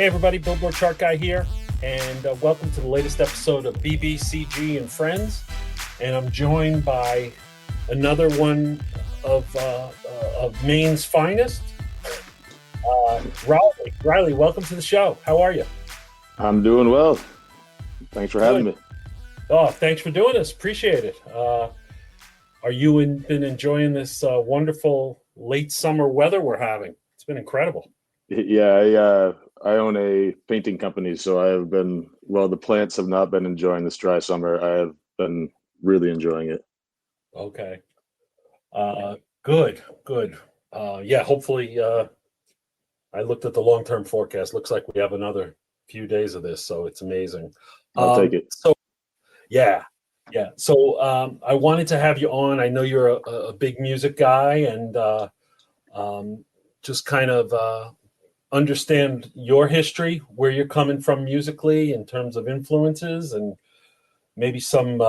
Hey everybody, Billboard Chart Guy here, and welcome to the latest episode of BBCG and Friends. And I'm joined by another one of Maine's finest, Riley. Riley, welcome to the show. How are you? I'm doing well. Thanks for having me. Oh, thanks for doing this. Appreciate it. Are you been enjoying this wonderful late summer weather we're having? It's been incredible. Yeah, I own a painting company, so I have been, well, the plants have not been enjoying this dry summer. I have been really enjoying it. Okay. Good. Yeah, hopefully, I looked at the long-term forecast. Looks like we have another few days of this, so it's amazing. I'll take it. So yeah. So I wanted to have you on. I know you're a big music guy, and just kind of understand your history, where you're coming from musically in terms of influences, and maybe some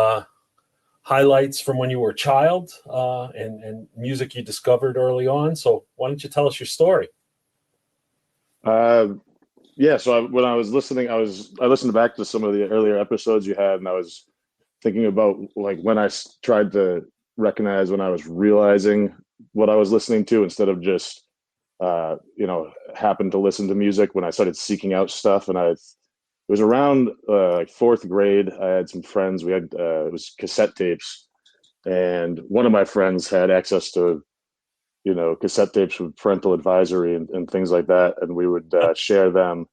highlights from when you were a child, and music you discovered early on. So why don't you tell us your story? Yeah, so when I was listening, I listened back to some of the earlier episodes you had, and I was thinking about like when tried to recognize when I was realizing what I was listening to instead of just happened to listen to music. When I started seeking out stuff, and it was around like fourth grade. I had some friends. We had it was cassette tapes, and one of my friends had access to cassette tapes with parental advisory and things like that, and we would share them.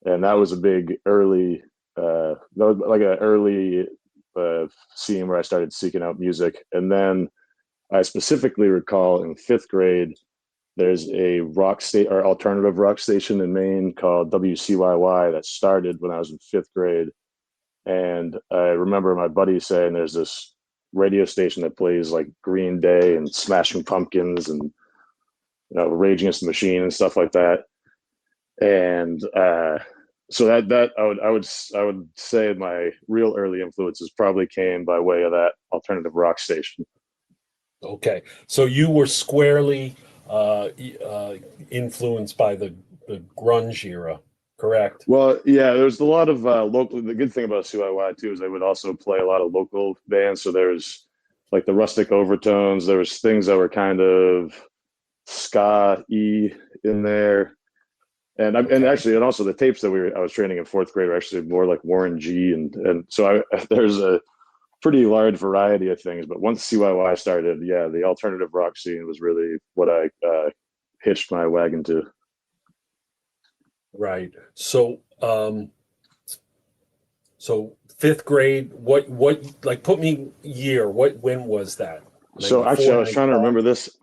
And that was a big early that was like an early scene where I started seeking out music. And then I specifically recall in fifth grade, there's a rock state or alternative rock station in Maine called WCYY that started when I was in fifth grade. And I remember my buddy saying there's this radio station that plays like Green Day and Smashing Pumpkins and Rage Against the Machine and stuff like that. And so that I would say my real early influences probably came by way of that alternative rock station. Okay, so you were squarely influenced by the grunge era, correct? Well, yeah, there's a lot of local. The good thing about CYY too is they would also play a lot of local bands. So there's like the Rustic Overtones. There was things that were kind of ska-y in there. And and also the tapes that I was training in fourth grade were actually more like Warren G, and so there's a pretty large variety of things. But once CYY started, yeah, the alternative rock scene was really what I hitched my wagon to. Right. So fifth grade. What like put me year? When was that? So 94, actually, I was trying to 95? remember this.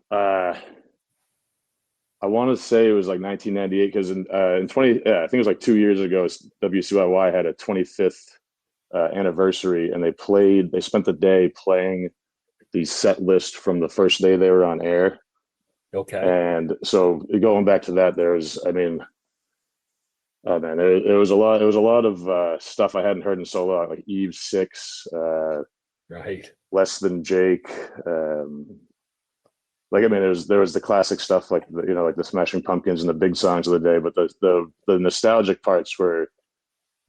I want to say it was like 1998 because in 20, yeah, I think it was like 2 years ago, WCYY had a 25th anniversary, and they spent the day playing the set list from the first day they were on air. Okay. And so going back to that, oh man, it was a lot. It was a lot of stuff I hadn't heard in so long, like Eve Six, Right. Less Than Jake. There was the classic stuff like like the Smashing Pumpkins and the big songs of the day, but the nostalgic parts were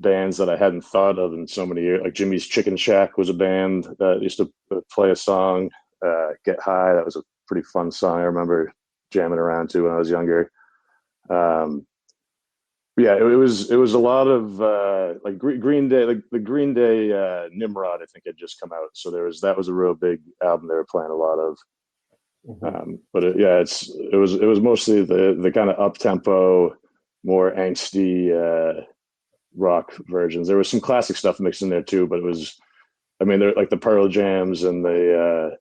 bands that I hadn't thought of in so many years. Like Jimmy's Chicken Shack was a band that used to play a song, Get High. That was a pretty fun song. I remember jamming around to when I was younger. Yeah, it was a lot of like Green Day, like the Green Day Nimrod, I think had just come out. So that was a real big album they were playing a lot of. Mm-hmm. But it was mostly the kind of up tempo, more angsty rock versions. There was some classic stuff mixed in there too, but they're like the Pearl Jams and I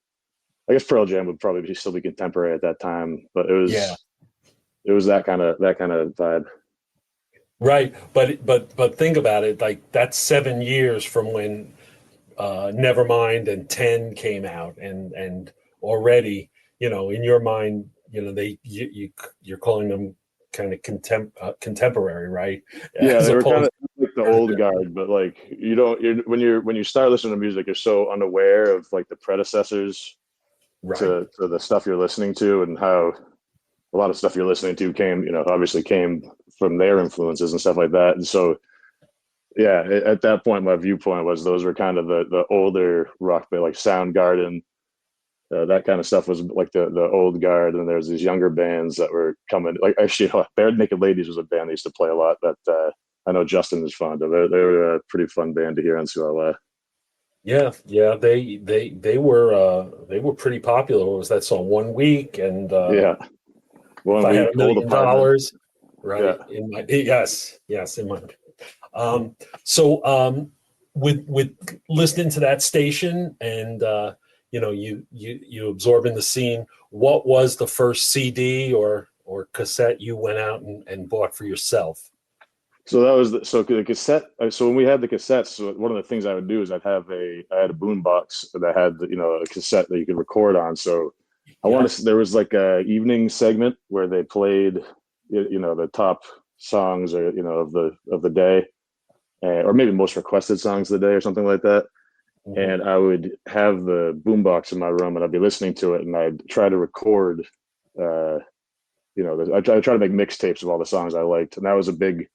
guess Pearl Jam would probably still be contemporary at that time, but Yeah. it was that kind of vibe. Right. But think about it. Like that's 7 years from when Nevermind and 10 came out, and already, in your mind, you're calling them kind of contemporary, right? Yeah, As they were kind opposed of like the old guard, but like when you start listening to music, you're so unaware of like the predecessors right. to the stuff you're listening to, and how a lot of stuff you're listening to obviously came from their influences and stuff like that. And so, yeah, at that point, my viewpoint was those were kind of the older rock band, like Soundgarden, that kind of stuff was like the old guard. And there's these younger bands that were coming. Like actually, Bare Naked Ladies was a band I used to play a lot that I know Justin is fond of. They were a pretty fun band to hear on CLA. Yeah, yeah, they were pretty popular. What was that song? 1 week, and Yeah, if one I had week, a old million apartment. dollars, Yeah. right? In my yes, in my so with listening to that station and you absorbing the scene. What was the first CD or cassette you went out and bought for yourself? So that was so the cassette. So when we had the cassettes, so one of the things I would do is I had a boom box that had a cassette that you could record on. So I want Yeah, to. There was like a evening segment where they played, the top songs or of the day, or maybe most requested songs of the day or something like that. hmm, And I would have the boombox in my room, and I'd be listening to it, and I'd try to record. Uh, I try to make mixtapes of all the songs I liked, and that was a big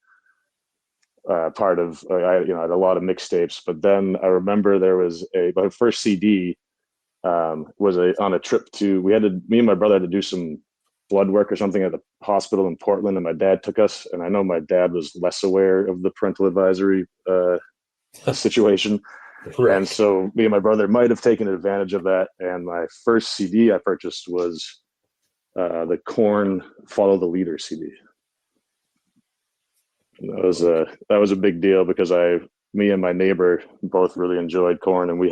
part of. I had a lot of mixtapes, but then I remember there was my first CD was on a trip to. Me and my brother had to do some blood work or something at the hospital in Portland, and my dad took us. And I know my dad was less aware of the parental advisory situation. And right. so me and my brother might have taken advantage of that. And my first CD I purchased was the Korn "Follow the Leader" CD. And Okay. that was a big deal because me and my neighbor both really enjoyed Korn, and we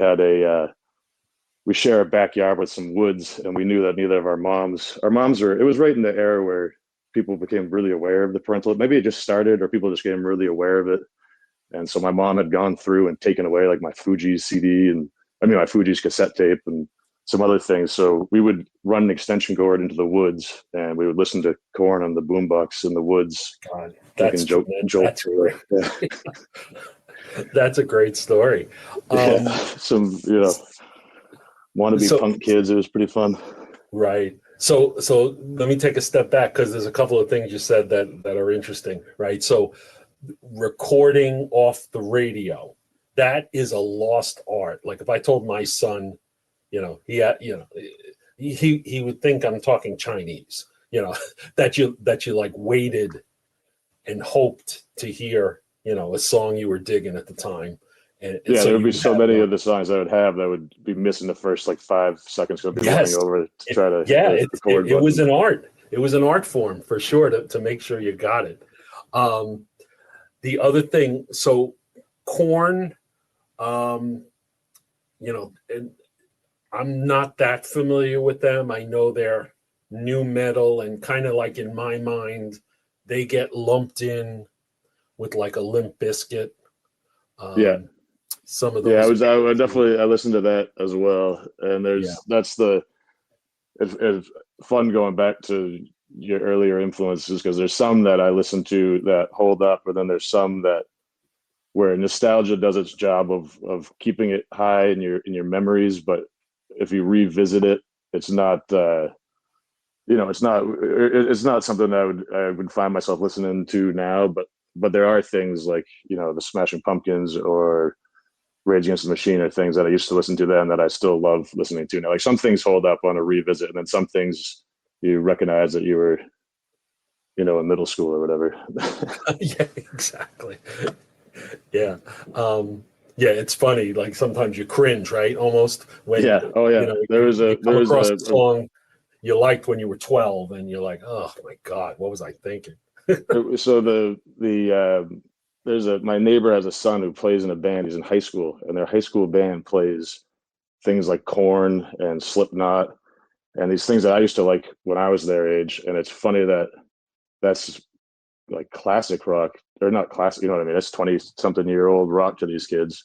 share a backyard with some woods, and we knew that neither of our moms were. It was right in the era where people became really aware of the parental. Maybe it just started, or people just became really aware of it. And so my mom had gone through and taken away like my Fuji's CD my Fuji's cassette tape and some other things. So we would run an extension cord into the woods and we would listen to Korn on the boombox in the woods, God, drinking that's tremendous. Jolt That's Taylor. great. Yeah. That's a great story. Yeah. Um, Some, wannabe so punk kids. It was pretty fun. right. So let me take a step back because there's a couple of things you said that are interesting, right? So recording off the radio, that is a lost art. Like if I told my son, he would think I'm talking Chinese, that you like waited and hoped to hear, a song you were digging at the time. And Yeah, so there would you be would so have many the of the songs I would have that would be missing the first like 5 seconds. I'd be running yes. over to try to hit Yeah, the it, it, record it was button. an art. It was an art form for sure to make sure you got it. Um, the other thing, so corn, um, and I'm not that familiar with them. I know they're new metal and kind of like in my mind, they get lumped in with like a Limp Biscuit. Yeah, Um, some of yeah. those I bands. definitely I listened to that as well. And Yeah. that's it's fun going back to your earlier influences because there's some that I listen to that hold up, but then there's some that where nostalgia does its job of keeping it high in your memories, but if you revisit it, it's not it's not something I would find myself listening to now, but there are things like the Smashing Pumpkins or Rage Against the Machine are things that I used to listen to then that I still love listening to now. Like some things hold up on a revisit, and then some things you recognize that you were in middle school or whatever. Yeah, exactly. Yeah. Um, yeah, it's funny. Like sometimes you cringe, right? Almost when Yeah. Oh yeah. you come across a song you liked when you were 12 and you're like, oh my God, what was I thinking? so there's my neighbor has a son who plays in a band. He's in high school, and their high school band plays things like Korn and Slipknot and these things that I used to like when I was their age. And it's funny that that's like classic rock, or not classic, you know what I mean? It's 20 something year old rock to these kids.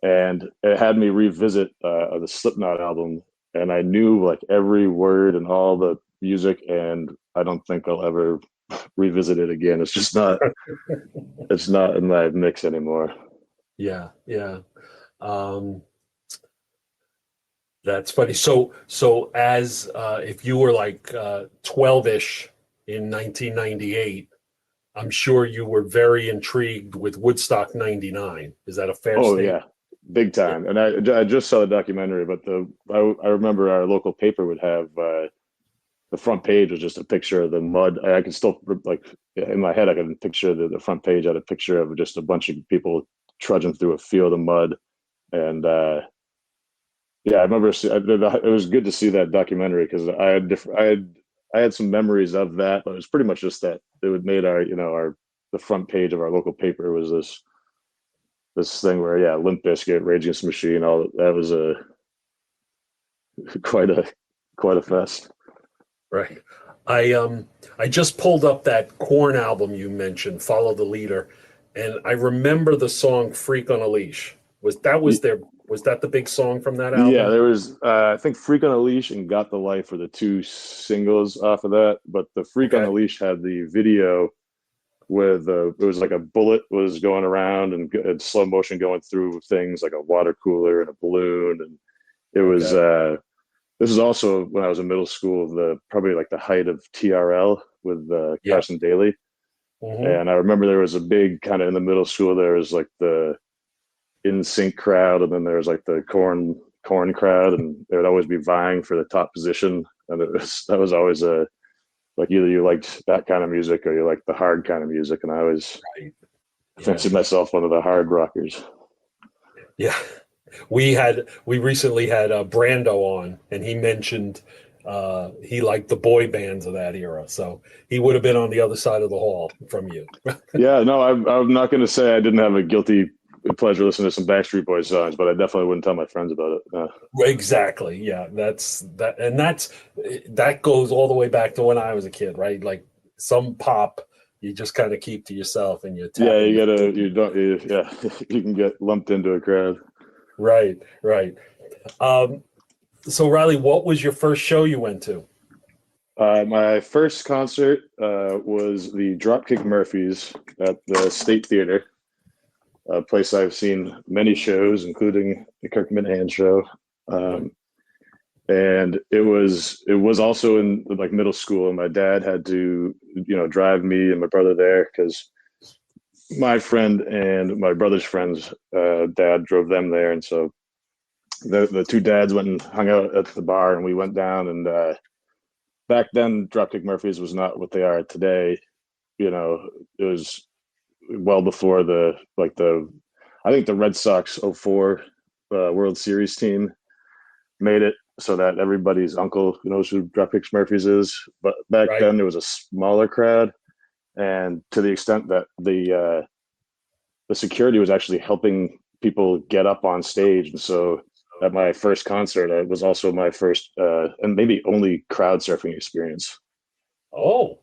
And it had me revisit the Slipknot album, and I knew like every word and all the music, and I don't think I'll ever revisit it again. It's not in my mix anymore. Yeah, yeah. Um, that's funny. So as if you were like 12-ish in 1998, I'm sure you were very intrigued with Woodstock '99. Is that a fair Oh statement? yeah, big Yeah. time. And I just saw the documentary, but I remember our local paper would have the front page was just a picture of the mud. I can still like in my head I can picture the front page had a picture of just a bunch of people trudging through a field of mud. And yeah, I remember it was good to see that documentary because I had some memories of that, but it was pretty much just that it would made our our the front page of our local paper was this thing where yeah, Limp Bizkit, Rage Against the Machine, all that was a quite a quite a fest. Right. I just pulled up that Corn album you mentioned, Follow the Leader, and I remember the song Freak on a Leash. Was that the big song from that Yeah, album? there was I think Freak on a Leash and Got the Life were the two singles off of that, but the Freak on a Okay. Leash had the video with it was like a bullet was going around and slow motion going through things like a water cooler and a balloon, and it was Okay. this is also when I was in middle school, the probably like the height of TRL with Yep. Carson Daly. Hmm. And I remember there was a big kind of in the middle school, there was like the in sync crowd, and then there was like the corn crowd, and they would always be vying for the top position. And that was always a like either you liked that kind of music or you liked the hard kind of music. And I always Right. Yeah. fancied myself one of the hard rockers. Yeah. We recently had Brando on, and he mentioned he liked the boy bands of that era, so he would have been on the other side of the hall from you. Yeah, no, I'm not going to say I didn't have a guilty pleasure listening to some Backstreet Boys songs, but I definitely wouldn't tell my friends about it. Exactly. Yeah, that goes all the way back to when I was a kid, right? Like some pop you just kind of keep to yourself and you tap Yeah, in. you don't, yeah, you can get lumped into a crowd. Right, right. Um, so Riley, what was your first show you went to? My first concert was the Dropkick Murphys at the State Theater, a place I've seen many shows, including the Kirkman Hand show. Yep. Um, and it was also in like middle school, and my dad had to drive me and my brother there because my friend and my brother's friend's dad drove them there, and so the two dads went and hung out at the bar, and we went down. And back then, Dropkick Murphys was not what they are today. It was well before the I think the Red Sox '04 World Series team made it so that everybody's uncle knows who Dropkick Murphys is. But back Right. then, there was a smaller crowd, and to the extent that the security was actually helping people get up on stage. And so at my first concert, it was also my first and maybe only crowd surfing experience. Oh,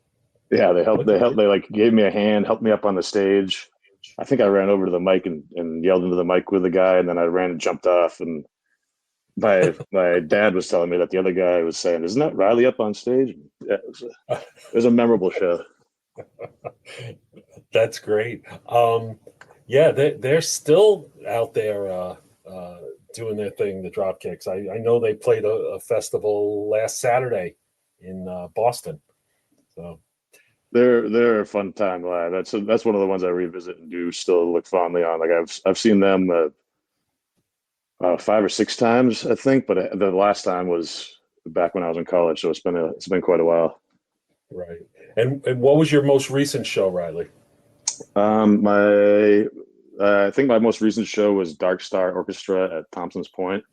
Yeah, they helped. okay. They like gave me a hand, helped me up on the stage. I think I ran over to the mic and yelled into the mic with the guy, and then I ran and jumped off. And my dad was telling me that the other guy was saying, "Isn't that Riley up on stage?" Yeah, it was a memorable show. That's great. Yeah, they're still out there doing their thing, the Dropkicks. I know they played a festival last Saturday in Boston. So They're a fun time live. That's one of the ones I revisit and do still look fondly on. Like I've seen them 5 or 6 times, I think, but the last time was back when I was in college, so it's been quite a while. right. And what was your most recent show, Riley? My I think my most recent show was Dark Star Orchestra at Thompson's Point.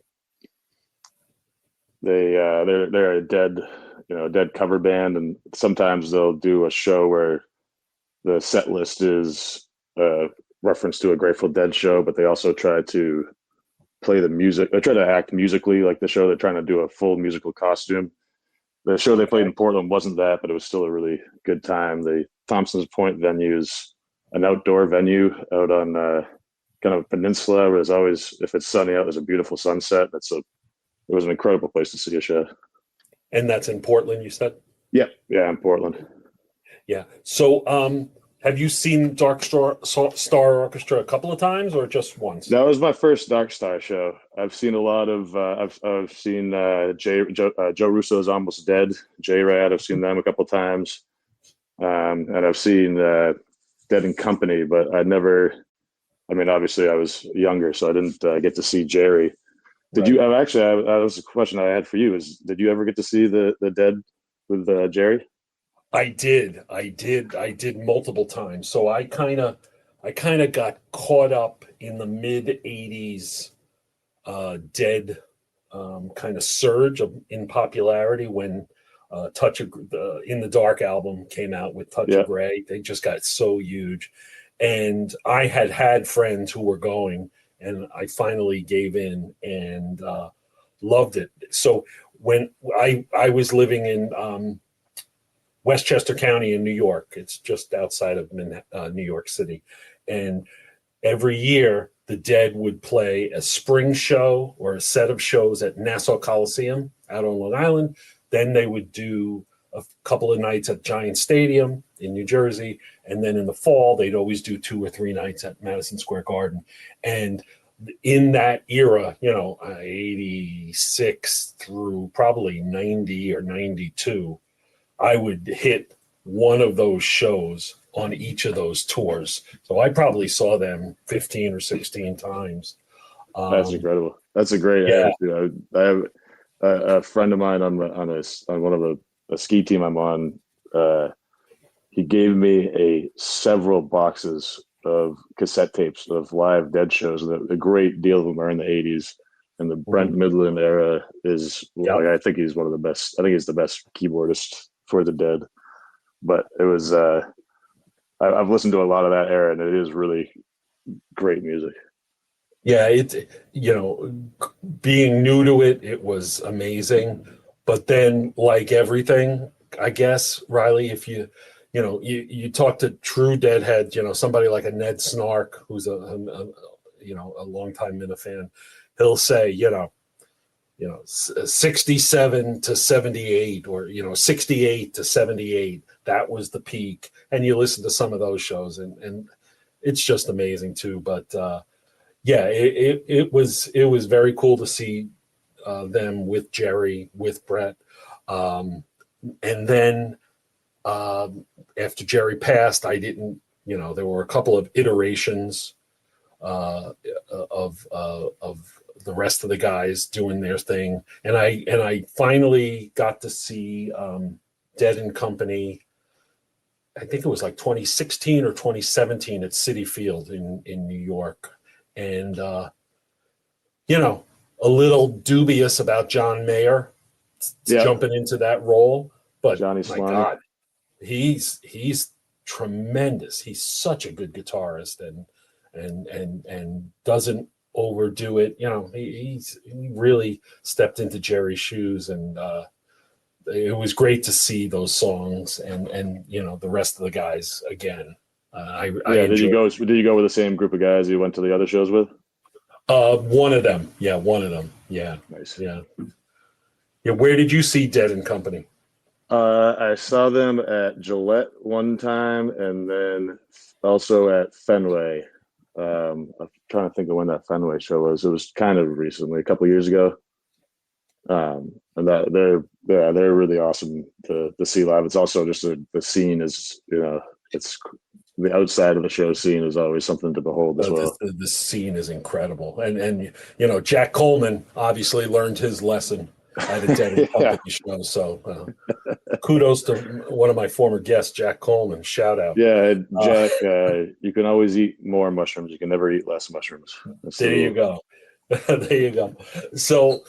They're a dead cover band, and sometimes they'll do a show where the set list is reference to a Grateful Dead show, but they also try to play the music. They try to act musically like the show. They're trying to do a full musical costume. The show they played Okay. in Portland wasn't that, but it was still a really good time. The Thompson's Point venue is an outdoor venue out on kind of a peninsula where there's always, if it's sunny out, there's a beautiful sunset. It was an incredible place to see a show. And that's in Portland, you said? Yeah, yeah, in Portland. Yeah. So have you seen Star Orchestra a couple of times or just once? That was my first Dark Star show. I've seen a lot of. I've seen Joe Russo's Almost Dead, J Rad. I've seen them a couple times, and I've seen Dead and Company, but I never. I mean, obviously, I was younger, so I didn't get to see Jerry. Did Right. you? Actually, that was a question I had for you. Is did you ever get to see the Dead with Jerry? I did multiple times. So I kind of got caught up in the mid '80s Dead kind of surge in popularity when Touch of the In the Dark album came out with Touch of Yeah, Grey. They just got so huge, and I had friends who were going, and I finally gave in and loved it. So when I was living in Westchester County in New York, it's just outside of New York City, and every year the Dead would play a spring show or a set of shows at Nassau Coliseum out on Long Island. Then they would do a couple of nights at Giant Stadium in New Jersey, and then in the fall they'd always do 2 or 3 nights at Madison Square Garden. And in that era, 86 through probably 90 or 92, I would hit one of those shows on each of those tours. So I probably saw them 15 or 16 times. that's Um, incredible. That's a great yeah, attitude. I have a friend of mine on one of a ski team I'm on. Uh, he gave me a several boxes of cassette tapes of live Dead shows. A great deal of them are in the '80s, and the Brent mhm, Midland era is yeah, like I think he's one of the best. I think he's the best keyboardist for the Dead. But it was I've listened to a lot of that era, and it is really great music. yeah. Being new to it, it was amazing. But then, like everything, I guess, Riley, if you talk to true Deadhead, somebody like a Ned Snark, who's a longtime Minifan, he'll say, 67 to 78, or 68 to 78, that was the peak. And you listen to some of those shows, and it's just amazing too. But yeah, it was very cool to see them with Jerry, with Brett. um, and then after Jerry passed, I didn't, there were a couple of iterations uh, of the rest of the guys doing their thing, and I finally got to see Dead and Company. I think it was like 2016 or 2017 at City Field in New York, and a little dubious about John Mayer Yeah, jumping into that role, but Johnny my Slaughter. God, he's tremendous. He's such a good guitarist, and doesn't overdo it. He really stepped into Jerry's shoes, and it was great to see those songs and the rest of the guys again. I Yeah, did you enjoyed go? Did you go with the same group of guys you went to the other shows with? one of them. Yeah, one of them. Yeah, Nice. yeah, yeah. Where did you see Dead and Company? I saw them at Gillette one time, and then also at Fenway. I'm trying to think of when that Fenway show was. It was kind of recently, a couple years ago. And that they're really awesome to see live. It's also just the scene is it's the outside of the show scene is always something to behold as well. The scene is incredible, and Jack Coleman obviously learned his lesson at a Dead and Yeah, Company show. So kudos to one of my former guests, Jack Coleman. Shout out. yeah, Uh, Jack. You can always eat more mushrooms. You can never eat less mushrooms. That's the there you rule. go. There you go. So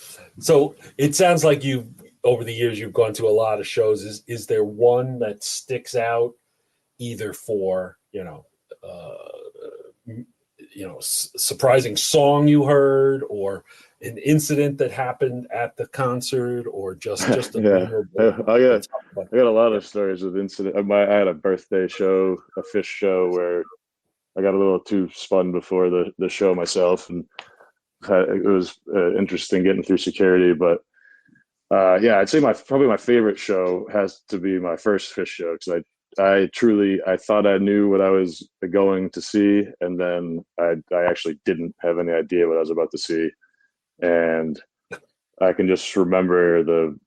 it sounds like you over the years you've gone to a lot of shows. Is there one that sticks out either for surprising song you heard, or an incident that happened at the concert, or just a Yeah, memorable I talk about? got a lot Yeah. of stories of incident. I had a birthday show, a fish show, where I got a little too spun before the show myself, and it was interesting getting through security. But yeah, I'd say my probably my favorite show has to be my first fish show because I truly I thought I knew what I was going to see, and then I actually didn't have any idea what I was about to see, and I can just remember the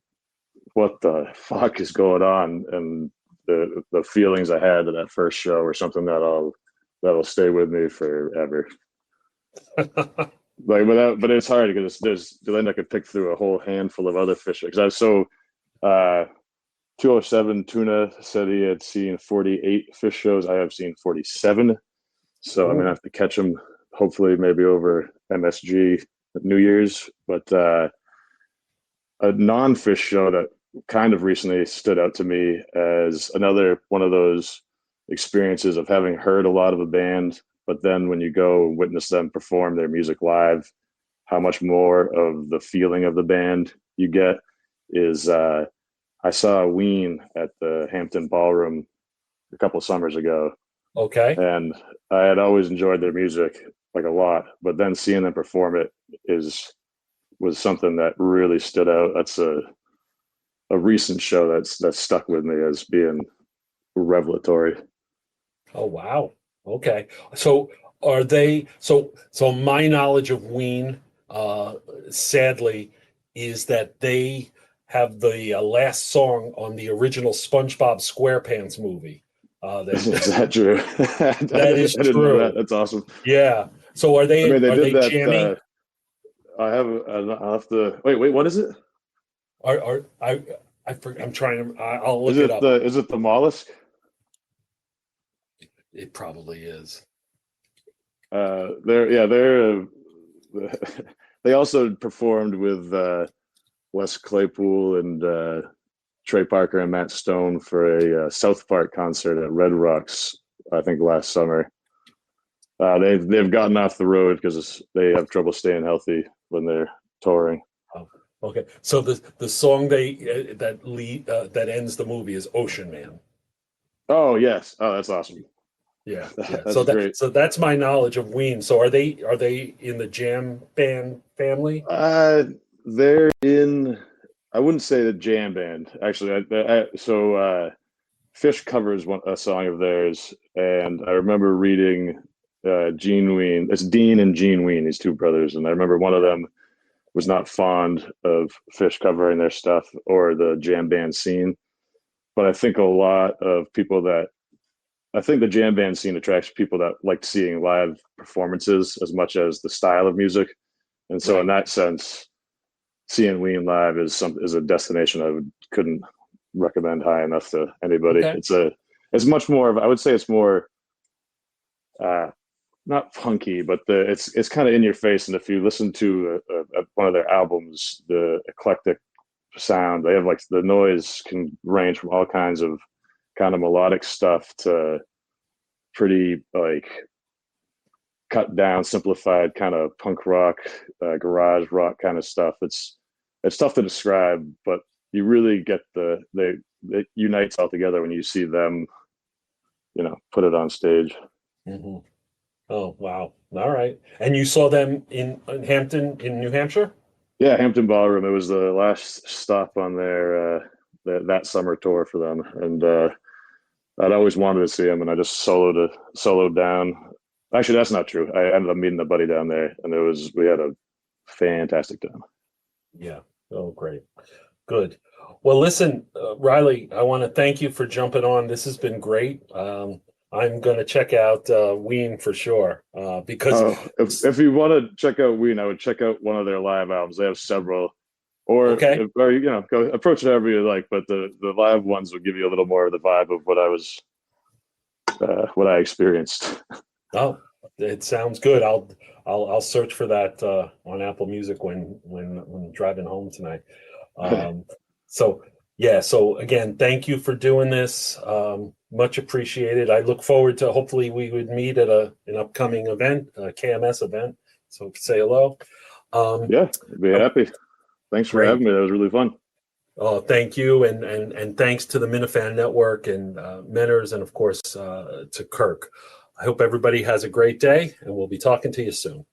what the fuck is going on, and the feelings I had at that first show are something that'll stay with me forever. But it's hard because then I could pick through a whole handful of other fish because I was so 207 Tuna said he had seen 48 fish shows. I have seen 47. So I'm gonna have to catch him hopefully maybe over MSG New Year's. But a non-fish show that kind of recently stood out to me as another one of those experiences of having heard a lot of a band, but then when you go and witness them perform their music live, how much more of the feeling of the band you get is I saw Ween at the Hampton Ballroom a couple summers ago. Okay. And I had always enjoyed their music like a lot, but then seeing them perform it was something that really stood out. That's a recent show that's stuck with me as being revelatory. Oh, wow. Okay. So are they so my knowledge of Ween, sadly, is that they have the last song on the original SpongeBob SquarePants movie. Is that true? That is I didn't know that. true. That's awesome. Yeah. So are I they mean, they are did they that. jamming? I'll have to wait. What is it? Are I'm trying to. I'll look it up. Is it the mollusk? It probably is. They're they also performed with Les Claypool and Trey Parker and Matt Stone for a South Park concert at Red Rocks, I think last summer. They've gotten off the road because they have trouble staying healthy when they're touring. Oh, okay. So the song that ends the movie is Ocean Man. Oh yes. Oh, that's awesome. Yeah. That's great. So that's my knowledge of Ween. So are they in the jam band family? They're in. I wouldn't say the jam band actually. Fish covers a song of theirs, and I remember reading Gene Ween. It's Dean and Gene Ween, these two brothers, and I remember one of them was not fond of Fish covering their stuff or the jam band scene. But I think I think the jam band scene attracts people that like seeing live performances as much as the style of music. And so in that sense, seeing Ween live is a destination couldn't recommend high enough to anybody. Okay. It's much more of, I would say it's more not punky, but it's kind of in your face. And if you listen to one of their albums, the eclectic sound, they have like the noise can range from all kinds of kind of melodic stuff to pretty like cut down, simplified kind of punk rock, garage rock kind of stuff. It's tough to describe, but you really get it unites all together when you see them, put it on stage. Mm-hmm. Oh, wow. All right. And you saw them in Hampton, in New Hampshire? Yeah, Hampton Ballroom. It was the last stop on their that summer tour for them, and I'd always wanted to see them, and I just soloed down. Actually, that's not true. I ended up meeting a buddy down there, and we had a fantastic time. Yeah. Oh, great. Good. Well, listen, Riley, I want to thank you for jumping on. This has been great. I'm going to check out Ween for sure because if you want to check out Ween, I would check out one of their live albums. They have several, or go approach it however you like. But the live ones will give you a little more of the vibe of what I experienced. Oh, it sounds good. I'll search for that on Apple Music when driving home tonight. So again, thank you for doing this. Much appreciated. I look forward to hopefully we would meet at an upcoming event, a KMS event. So say hello. Yeah, I'd be happy. Thanks for having me. That was really fun. Oh, thank you, and thanks to the Minifan Network and Mentors, and of course to Kirk. I hope everybody has a great day, and we'll be talking to you soon.